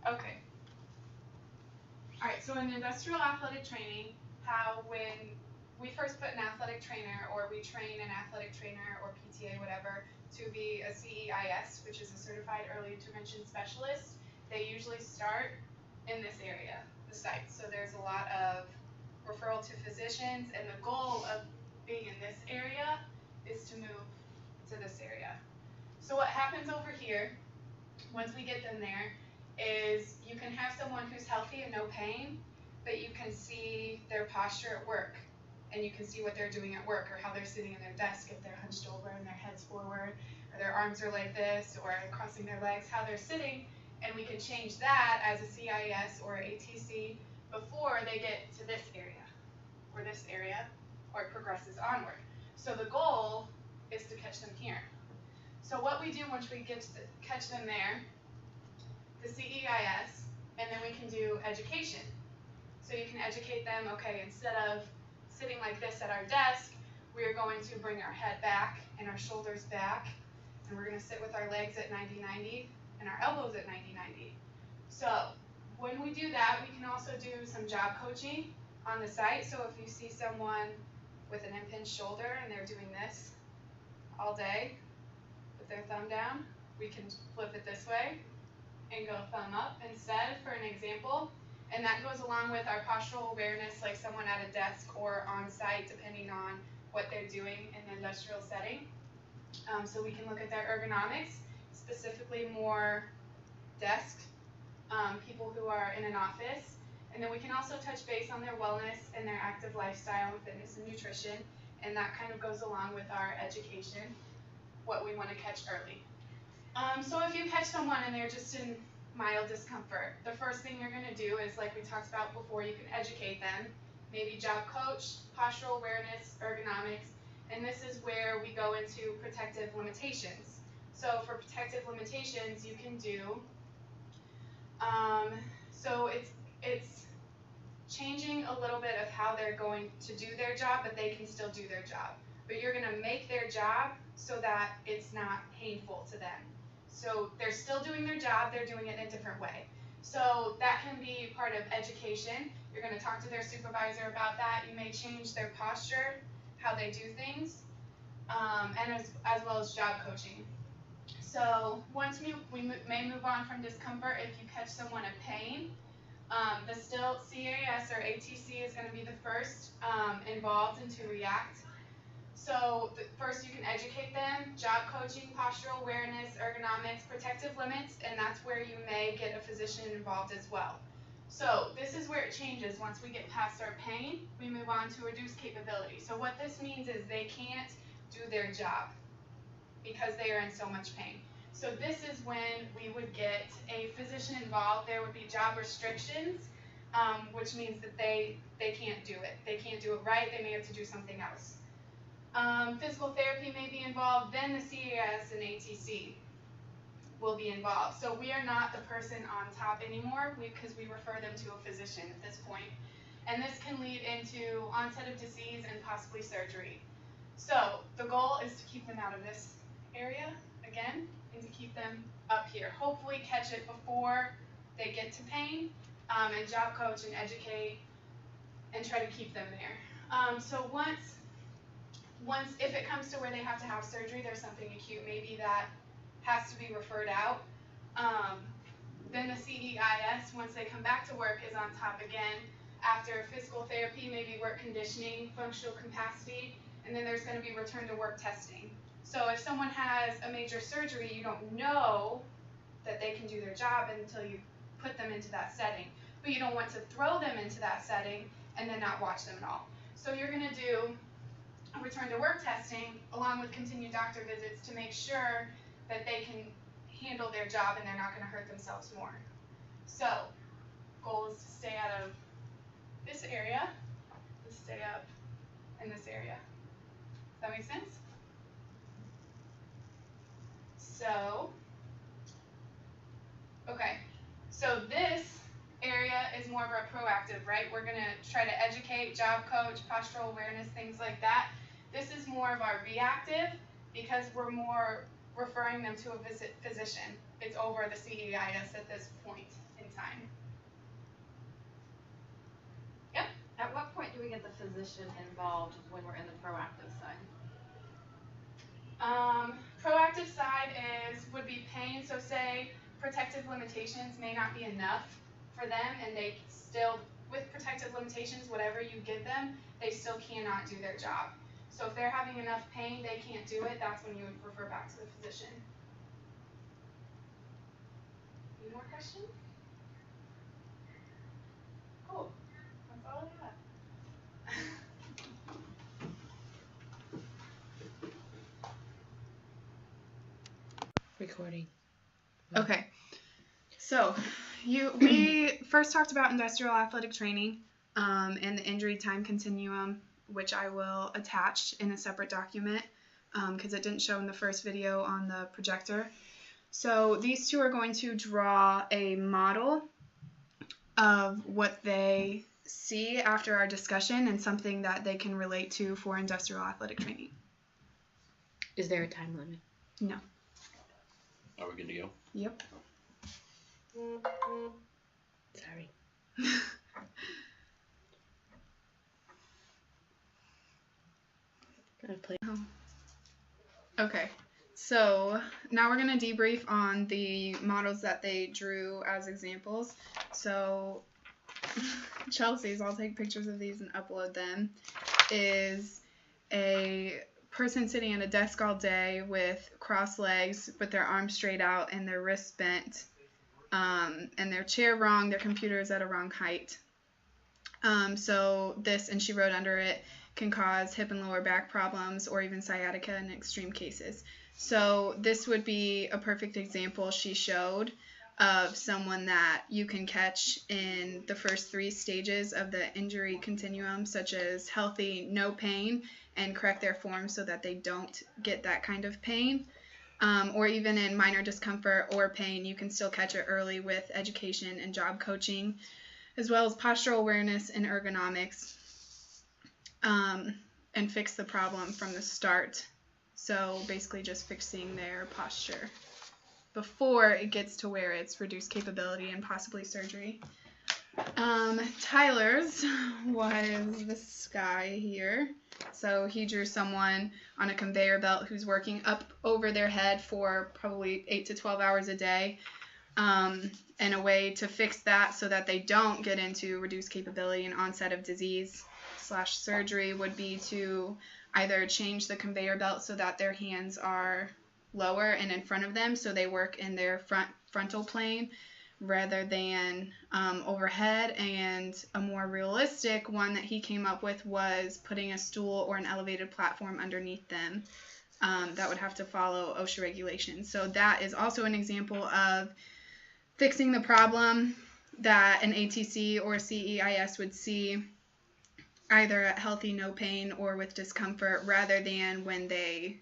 Okay. All right, so in industrial athletic training, how when we first put an athletic trainer or we train an athletic trainer or PTA, whatever, to be a CEIS, which is a Certified Early Intervention Specialist, they usually start in this area, the site. So there's a lot of referral to physicians, and the goal of being in this area is to move to this area. So what happens over here, once we get them there, is you can have someone who's healthy and no pain, but you can see their posture at work, and you can see what they're doing at work, or how they're sitting in their desk, if they're hunched over and their head's forward, or their arms are like this, or crossing their legs, how they're sitting, and we can change that as a CIS or ATC before they get to this area, or this area, or it progresses onward. So the goal is to catch them here. So what we do once we get to catch them there, the CEIS, and then we can do education. So you can educate them, okay, instead of sitting like this at our desk, we are going to bring our head back and our shoulders back, and we're going to sit with our legs at 90-90 and our elbows at 90-90. So when we do that, we can also do some job coaching on the site. So if you see someone with an impinged shoulder and they're doing this all day with their thumb down, we can flip it this way and go thumb up instead for an example. And that goes along with our postural awareness, like someone at a desk or on site, depending on what they're doing in the industrial setting. So we can look at their ergonomics, specifically more desk people who are in an office. And then we can also touch base on their wellness and their active lifestyle and fitness and nutrition. And that kind of goes along with our education, what we want to catch early. So if you catch someone and they're just in mild discomfort, the first thing you're going to do is, like we talked about before, you can educate them, maybe job coach, postural awareness, ergonomics, and this is where we go into protective limitations. So for protective limitations, you can do, so it's changing a little bit of how they're going to do their job, but they can still do their job. But you're going to make their job so that it's not painful to them. So they're still doing their job, they're doing it in a different way. So that can be part of education. You're going to talk to their supervisor about that. You may change their posture, how they do things, and as well as job coaching. So once we may move on from discomfort if you catch someone in pain. The still CAS or ATC is going to be the first involved and to react. So first you can educate them, job coaching, postural awareness, ergonomics, protective limits, and that's where you may get a physician involved as well. So this is where it changes. Once we get past our pain, we move on to reduced capability. So what this means is they can't do their job because they are in so much pain. So this is when we would get a physician involved. There would be job restrictions, which means that they can't do it. They can't do it right. They may have to do something else. Physical therapy may be involved, then the CAS and ATC will be involved. So we are not the person on top anymore because we refer them to a physician at this point. And this can lead into onset of disease and possibly surgery. So the goal is to keep them out of this area again and to keep them up here. Hopefully catch it before they get to pain and job coach and educate and try to keep them there. So once if it comes to where they have to have surgery, there's something acute maybe that has to be referred out, then the CEIS, once they come back to work, is on top again after physical therapy, maybe work conditioning, functional capacity, and then there's going to be return to work testing. So if someone has a major surgery, you don't know that they can do their job until you put them into that setting. But you don't want to throw them into that setting and then not watch them at all. So you're going to do return to work testing along with continued doctor visits to make sure that they can handle their job and they're not going to hurt themselves more. So goal is to stay out of this area, to stay up in this area. Does that make sense? So, okay, so this area is more of a proactive, right? We're going to try to educate, job coach, postural awareness, things like that. This is more of our reactive because we're more referring them to a physician. It's over the CEIS at this point in time. Yep. At what point do we get the physician involved when we're in the proactive side? Proactive side would be pain. So say protective limitations may not be enough for them, and they still, with protective limitations, whatever you give them, they still cannot do their job. So if they're having enough pain, they can't do it, that's when you would refer back to the physician. Any more questions? Cool. That's all I have. Recording. Okay. So we first talked about industrial athletic training and the injury time continuum, which I will attach in a separate document because it didn't show in the first video on the projector. So these two are going to draw a model of what they see after our discussion and something that they can relate to for industrial athletic training. Is there a time limit? No. Are we good to go? Yep. Sorry. Gonna play. Okay, so now we're going to debrief on the models that they drew as examples. So Chelsea's, I'll take pictures of these and upload them, is a person sitting at a desk all day with crossed legs with their arms straight out and their wrists bent, and their chair wrong, their computer is at a wrong height. So this, and she wrote under it, can cause hip and lower back problems or even sciatica in extreme cases. So this would be a perfect example she showed of someone that you can catch in the first 3 stages of the injury continuum, such as healthy, no pain, and correct their form so that they don't get that kind of pain. Or even in minor discomfort or pain, you can still catch it early with education and job coaching, as well as postural awareness and ergonomics, and fix the problem from the start. So basically just fixing their posture before it gets to where it's reduced capability and possibly surgery. Tyler's was this guy here. So he drew someone on a conveyor belt who's working up over their head for probably 8 to 12 hours a day. And a way to fix that so that they don't get into reduced capability and onset of disease / surgery would be to either change the conveyor belt so that their hands are lower and in front of them so they work in their frontal plane rather than overhead. And a more realistic one that he came up with was putting a stool or an elevated platform underneath them. That would have to follow OSHA regulations. So that is also an example of fixing the problem that an ATC or CEIS would see either at healthy, no pain, or with discomfort, rather than when they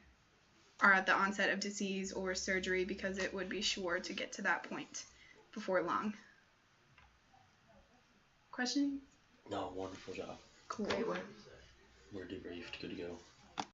are at the onset of disease or surgery, because it would be sure to get to that point before long. Question? No, wonderful job. Cool. Great work. We're debriefed. Good to go.